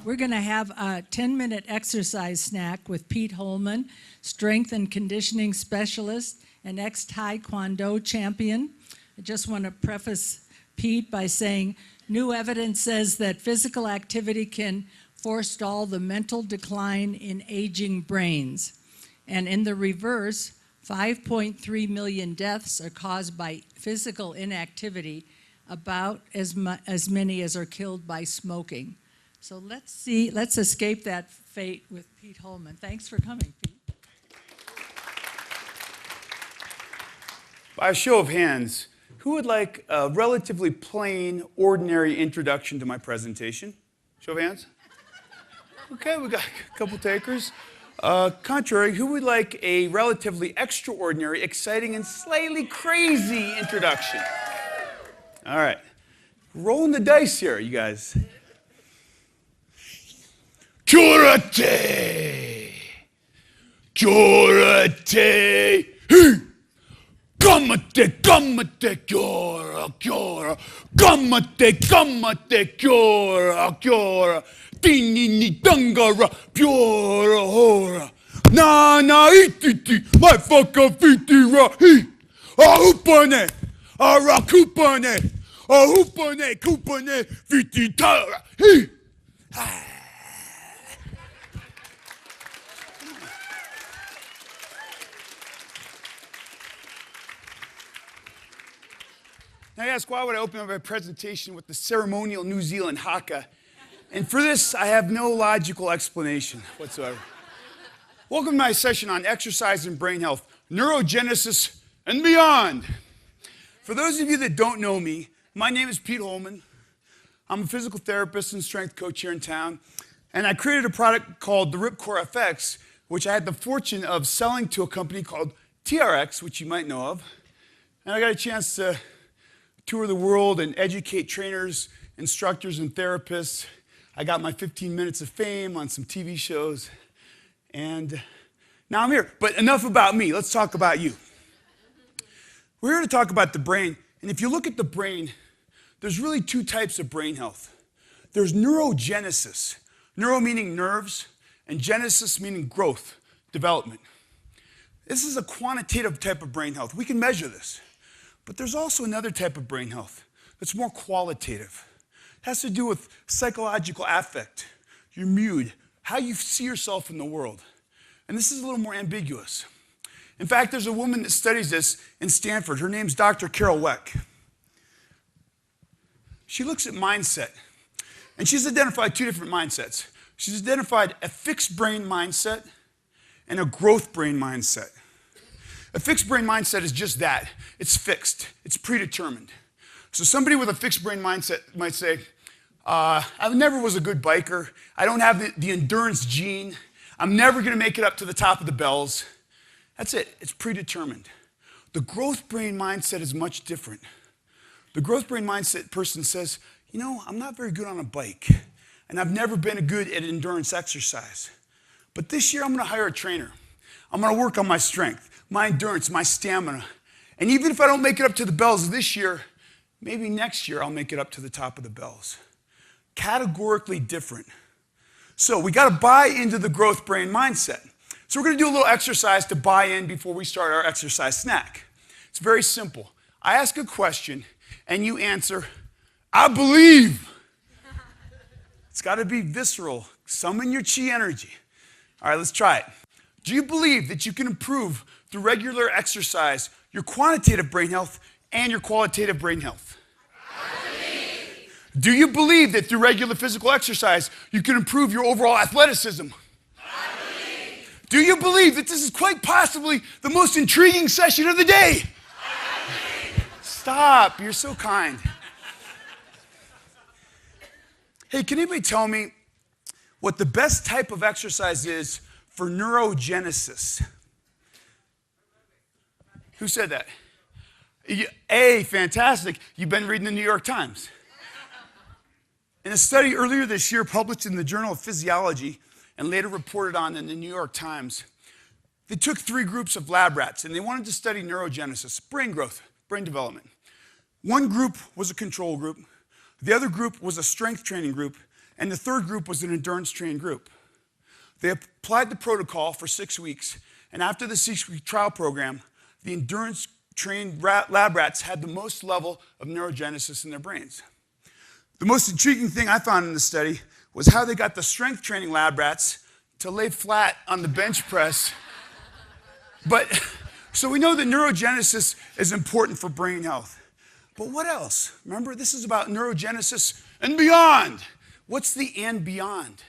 We're going to have a 10-minute exercise snack with Pete Holman, strength and conditioning specialist and ex-Taekwondo champion. I just want to preface Pete by saying new evidence says that physical activity can forestall the mental decline in aging brains. And in the reverse, 5.3 million deaths are caused by physical inactivity, about as many as are killed by smoking. So let's escape that fate with Pete Holman. Thanks for coming, Pete. By a show of hands, who would like a relatively plain, ordinary introduction to my presentation? Show of hands. Okay, we got a couple takers. Contrary, who would like a relatively extraordinary, exciting, and slightly crazy introduction? All right. Rolling the dice here, you guys. Kurate! Kurate! Hey! Gamate, gamate, kyora, kyora. Gamate, gamate, kyora, kyora. Tinini, dangara, pyora, hora. Na, na, ititi, my fucka, fitira, he. Ahupane, arakupane, ahupane, kupane, fititara, he. Now you ask, why would I open up my presentation with the ceremonial New Zealand haka? And for this, I have no logical explanation whatsoever. Welcome to my session on exercise and brain health, neurogenesis and beyond. For those of you that don't know me, my name is Pete Holman. I'm a physical therapist and strength coach here in town. And I created a product called the Ripcore FX, which I had the fortune of selling to a company called TRX, which you might know of. And I got a chance to tour the world and educate trainers, instructors, and therapists. I got my 15 minutes of fame on some TV shows, and now I'm here. But enough about me, let's talk about you. We're here to talk about the brain, and if you look at the brain, there's really two types of brain health. There's neurogenesis, neuro meaning nerves, and genesis meaning growth, development. This is a quantitative type of brain health. We can measure this. But there's also another type of brain health that's more qualitative. It has to do with psychological affect, your mood, how you see yourself in the world. And this is a little more ambiguous. In fact, there's a woman that studies this in Stanford. Her name's Dr. Carol Weck. She looks at mindset, and she's identified two different mindsets. She's identified a fixed brain mindset and a growth brain mindset. A fixed brain mindset is just that. It's fixed. It's predetermined. So somebody with a fixed brain mindset might say, I never was a good biker. I don't have the endurance gene. I'm never going to make it up to the top of the bells. That's it. It's predetermined. The growth brain mindset is much different. The growth brain mindset person says, you know, I'm not very good on a bike, and I've never been good at endurance exercise. But this year, I'm going to hire a trainer. I'm going to work on my strength, my endurance, my stamina. And even if I don't make it up to the bells this year, maybe next year I'll make it up to the top of the bells. Categorically different. So we got to buy into the growth brain mindset. So we're going to do a little exercise to buy in before we start our exercise snack. It's very simple. I ask a question and you answer, I believe. It's got to be visceral. Summon your chi energy. All right, let's try it. Do you believe that you can improve through regular exercise your quantitative brain health and your qualitative brain health? I believe. Do you believe that through regular physical exercise you can improve your overall athleticism? I believe. Do you believe that this is quite possibly the most intriguing session of the day? I believe. Stop, you're so kind. Hey, can anybody tell me what the best type of exercise is for neurogenesis? Who said that? A, fantastic. You've been reading the New York Times. In a study earlier this year published in the Journal of Physiology and later reported on in the New York Times, they took 3 groups of lab rats and they wanted to study neurogenesis, brain growth, brain development. One group was a control group. The other group was a strength training group. and the third group was an endurance trained group. They applied the protocol for 6 weeks, and after the 6-week trial program, the endurance trained lab rats had the most level of neurogenesis in their brains. The most intriguing thing I found in the study was how they got the strength training lab rats to lay flat on the bench press. So we know that neurogenesis is important for brain health. But what else? Remember, this is about neurogenesis and beyond. What's the and beyond?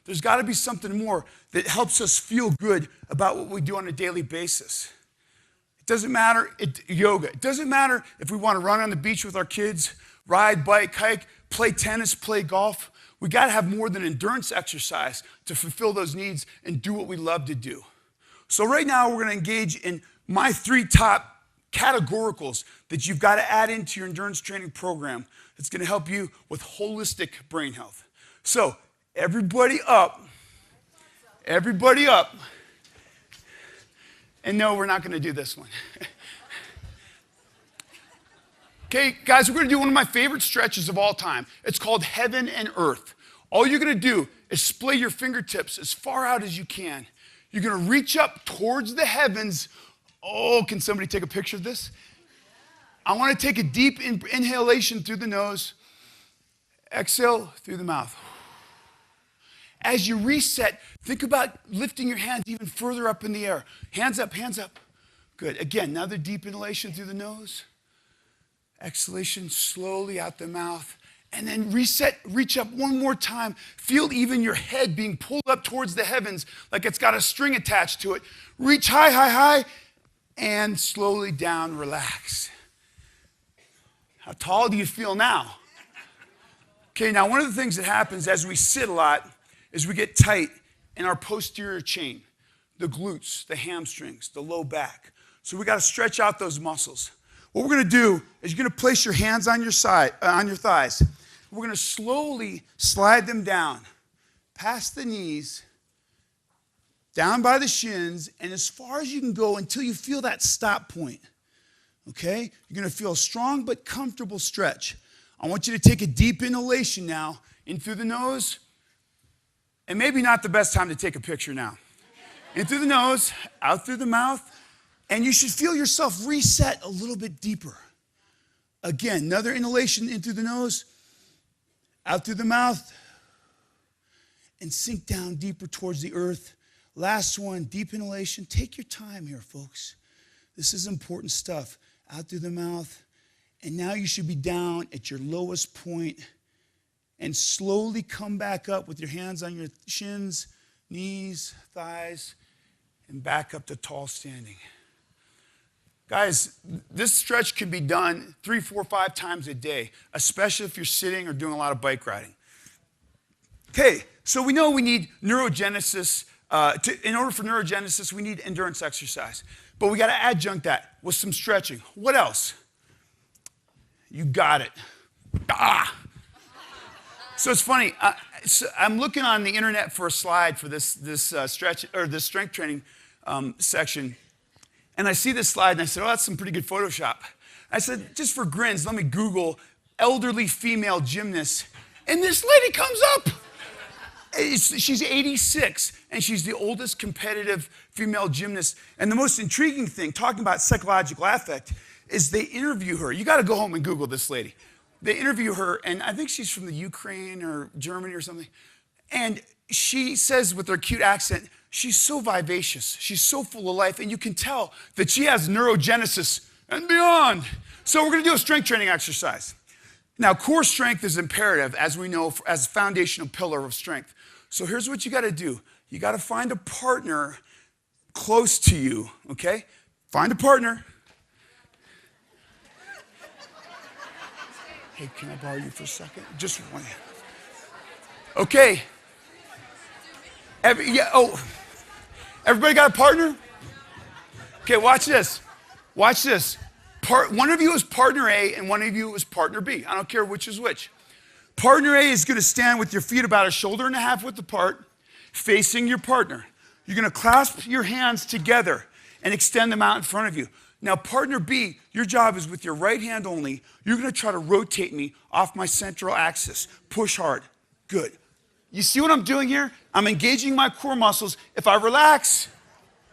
There's got to be something more that helps us feel good about what we do on a daily basis. It doesn't matter, yoga. It doesn't matter if we want to run on the beach with our kids, ride, bike, hike, play tennis, play golf. We got to have more than endurance exercise to fulfill those needs and do what we love to do. So right now we're going to engage in my 3 top categoricals that you've got to add into your endurance training program that's going to help you with holistic brain health. So everybody up. Everybody up. And no, we're not going to do this one. Okay, guys, we're going to do one of my favorite stretches of all time. It's called Heaven and Earth. All you're going to do is splay your fingertips as far out as you can. You're going to reach up towards the heavens. Oh, can somebody take a picture of this? I want to take a deep inhalation through the nose. Exhale through the mouth. As you reset, think about lifting your hands even further up in the air. Hands up, hands up. Good. Again, another deep inhalation through the nose. Exhalation slowly out the mouth. And then reset, reach up one more time. Feel even your head being pulled up towards the heavens like it's got a string attached to it. Reach high, high, high, and slowly down, relax. How tall do you feel now? Okay, now one of the things that happens as we sit a lot is we get tight in our posterior chain, the glutes, the hamstrings, the low back. So we got to stretch out those muscles. What we're going to do is you're going to place your hands on your side, on your thighs. We're going to slowly slide them down, past the knees, down by the shins, and as far as you can go until you feel that stop point. Okay? You're going to feel a strong but comfortable stretch. I want you to take a deep inhalation now, in through the nose, and maybe not the best time to take a picture now. In through the nose, out through the mouth, and you should feel yourself reset a little bit deeper. Again, another inhalation in through the nose, out through the mouth, and sink down deeper towards the earth. Last one, deep inhalation. Take your time here, folks. This is important stuff. Out through the mouth, and now you should be down at your lowest point and slowly come back up with your hands on your shins, knees, thighs, and back up to tall standing. Guys, this stretch can be done 3, 4, 5 times a day, especially if you're sitting or doing a lot of bike riding. Okay, so we know we need neurogenesis. In order for neurogenesis, we need endurance exercise. But we got to adjunct that with some stretching. What else? You got it. So it's funny. I'm looking on the internet for a slide for this stretch or this strength training section. And I see this slide, and I said, oh, that's some pretty good Photoshop. I said, just for grins, let me Google elderly female gymnast. And this lady comes up. She's 86, and she's the oldest competitive female gymnast. And the most intriguing thing, talking about psychological affect, is they interview her. You got to go home and Google this lady. They interview her, and I think she's from the Ukraine or Germany or something. And she says with her cute accent, she's so vivacious, she's so full of life, and you can tell that she has neurogenesis and beyond. So we're going to do a strength training exercise. Now, core strength is imperative, as we know, as a foundational pillar of strength. So here's what you got to do. You got to find a partner close to you, okay? Find a partner. Hey, can I borrow you for a second? Just one. Okay. Everybody got a partner? Okay, watch this. Watch this. One of you is partner A and one of you is partner B. I don't care which is which. Partner A is going to stand with your feet about 1.5 shoulders width apart, facing your partner. You're going to clasp your hands together and extend them out in front of you. Now, partner B, your job is with your right hand only. You're going to try to rotate me off my central axis. Push hard. Good. You see what I'm doing here? I'm engaging my core muscles. If I relax,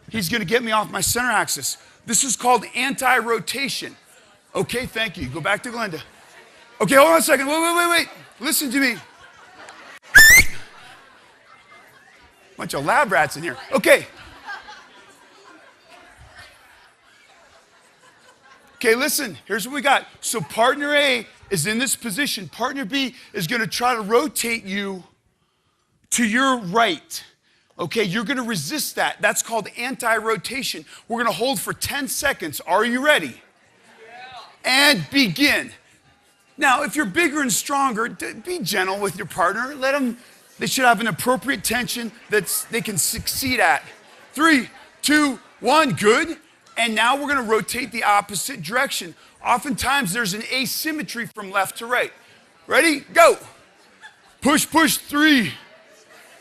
he's going to get me off my center axis. This is called anti-rotation. Okay, thank you. Go back to Glenda. Okay, hold on a second. Wait. Listen to me. Bunch of lab rats in here. Okay. Okay, listen. Here's what we got. So partner A is in this position. Partner B is going to try to rotate you to your right. Okay, you're going to resist that. That's called anti-rotation. We're going to hold for 10 seconds. Are you ready? And begin. Now, if you're bigger and stronger, be gentle with your partner. They should have an appropriate tension that they can succeed at. 3, 2, 1, good. And now we're going to rotate the opposite direction. Oftentimes, there's an asymmetry from left to right. Ready? Go. Push, 3,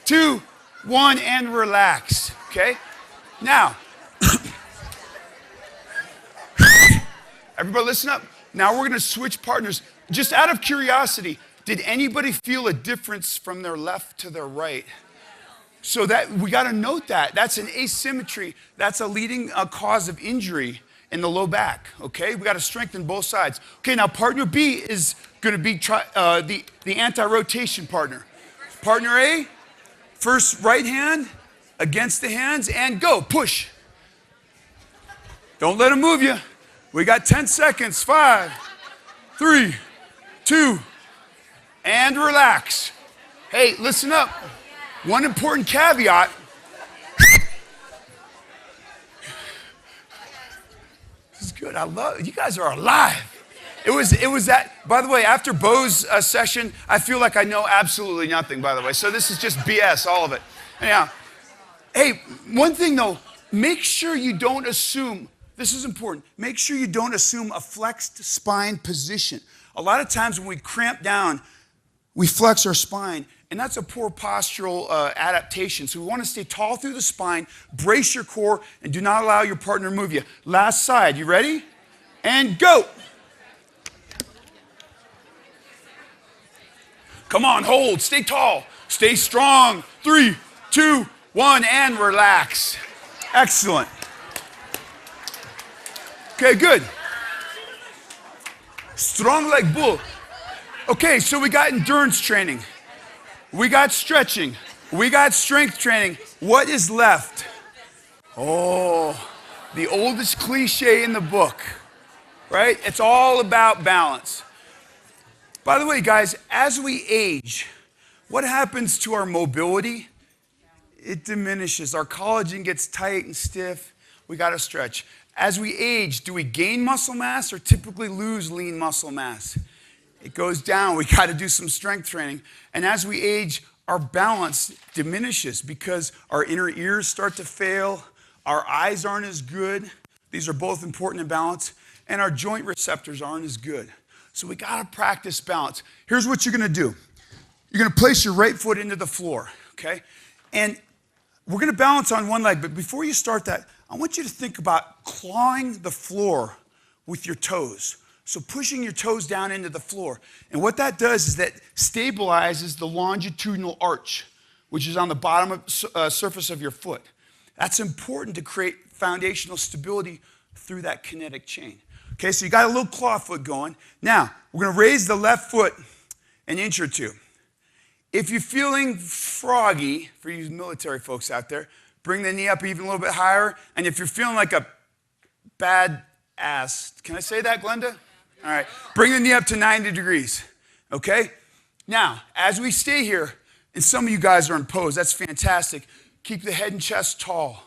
2, 1, and relax. Okay? Now, everybody listen up. Now we're going to switch partners. Just out of curiosity, did anybody feel a difference from their left to their right? So that we got to note that. That's an asymmetry. That's a leading cause of injury in the low back. Okay? We got to strengthen both sides. Okay, now partner B is going to be the anti-rotation partner. Partner A, first right hand against the hands and go. Push. Don't let him move you. We got 10 seconds. 5, 3, 2, and relax. Hey, listen up. One important caveat. This is good. I love it. You guys are alive. It was that, by the way, after Bo's session, I feel like I know absolutely nothing, by the way. So this is just BS, all of it. Anyhow, hey, one thing though, make sure you don't assume, this is important, make sure you don't assume a flexed spine position. A lot of times when we cramp down, we flex our spine, and that's a poor postural adaptation. So we want to stay tall through the spine, brace your core, and do not allow your partner to move you. Last side, you ready? And go. Come on, hold, stay tall, stay strong. 3, 2, 1, and relax. Excellent. Okay, good. Strong like bull. Okay, so we got endurance training. We got stretching. We got strength training. What is left? Oh, the oldest cliche in the book, right? It's all about balance. By the way, guys, as we age, what happens to our mobility? It diminishes. Our collagen gets tight and stiff. We got to stretch. As we age, do we gain muscle mass or typically lose lean muscle mass? It goes down. We got to do some strength training. And as we age, our balance diminishes because our inner ears start to fail. Our eyes aren't as good. These are both important in balance. And our joint receptors aren't as good. So we got to practice balance. Here's what you're going to do. You're going to place your right foot into the floor, okay? And we're going to balance on one leg. But before you start that, I want you to think about clawing the floor with your toes. So pushing your toes down into the floor. And what that does is that stabilizes the longitudinal arch, which is on the bottom surface of your foot. That's important to create foundational stability through that kinetic chain. Okay, so you got a little claw foot going. Now, we're going to raise the left foot an inch or two. If you're feeling froggy, for you military folks out there, bring the knee up even a little bit higher. And if you're feeling like a bad ass, can I say that, Glenda? All right, bring the knee up to 90 degrees, okay? Now, as we stay here, and some of you guys are in pose, that's fantastic. Keep the head and chest tall,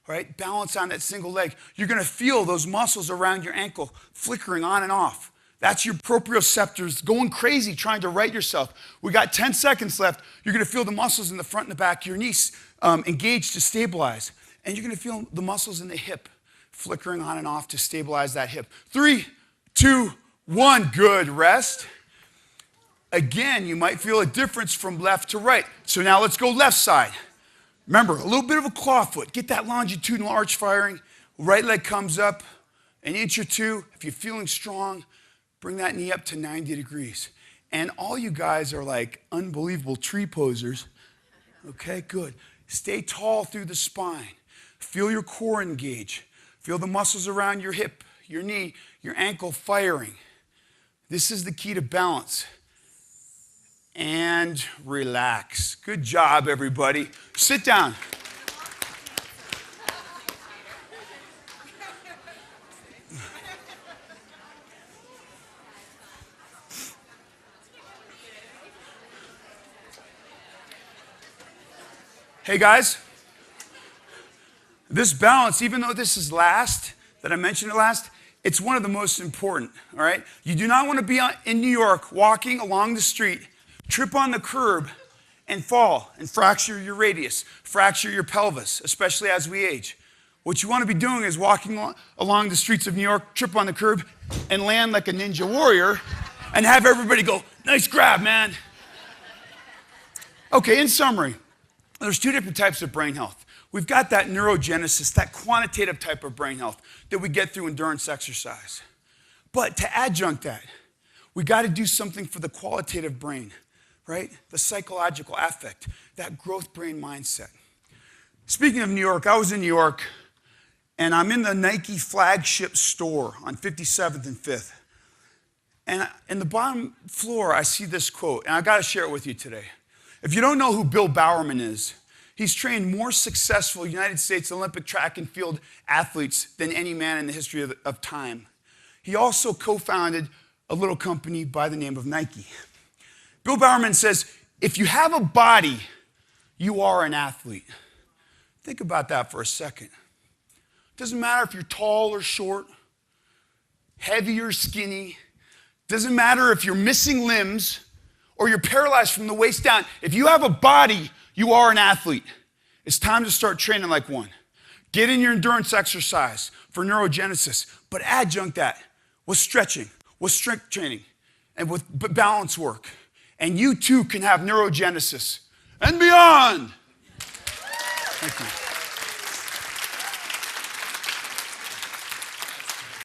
right? Balance on that single leg. You're gonna feel those muscles around your ankle flickering on and off. That's your proprioceptors going crazy trying to right yourself. We got 10 seconds left. You're gonna feel the muscles in the front and the back of your knees engaged to stabilize. And you're gonna feel the muscles in the hip flickering on and off to stabilize that hip. 3, 2, 1, good, rest. Again, you might feel a difference from left to right. So now let's go left side. Remember, a little bit of a claw foot. Get that longitudinal arch firing. Right leg comes up an inch or two. If you're feeling strong, bring that knee up to 90 degrees. And all you guys are like unbelievable tree posers. Okay, good. Stay tall through the spine. Feel your core engage. Feel the muscles around your hip, your knee, your ankle firing. This is the key to balance. And relax. Good job, everybody. Sit down. Hey guys, this balance, even though this is last, that I mentioned it last, it's one of the most important, all right? You do not want to be in New York walking along the street, trip on the curb, and fall and fracture your radius, fracture your pelvis, especially as we age. What you want to be doing is walking along the streets of New York, trip on the curb, and land like a ninja warrior, and have everybody go, nice grab, man. Okay, in summary, there's two different types of brain health. We've got that neurogenesis, that quantitative type of brain health that we get through endurance exercise. But to adjunct that, we got to do something for the qualitative brain, right? The psychological affect, that growth brain mindset. Speaking of New York, I was in New York, and I'm in the Nike flagship store on 57th and 5th. And in the bottom floor, I see this quote, and I got to share it with you today. If you don't know who Bill Bowerman is, he's trained more successful United States Olympic track and field athletes than any man in the history of time. He also co-founded a little company by the name of Nike. Bill Bowerman says, if you have a body, you are an athlete. Think about that for a second. It doesn't matter if you're tall or short, heavy or skinny. Doesn't matter if you're missing limbs or you're paralyzed from the waist down. If you have a body, you are an athlete. It's time to start training like one. Get in your endurance exercise for neurogenesis, but adjunct that with stretching, with strength training, and with balance work. And you too can have neurogenesis and beyond. Thank you.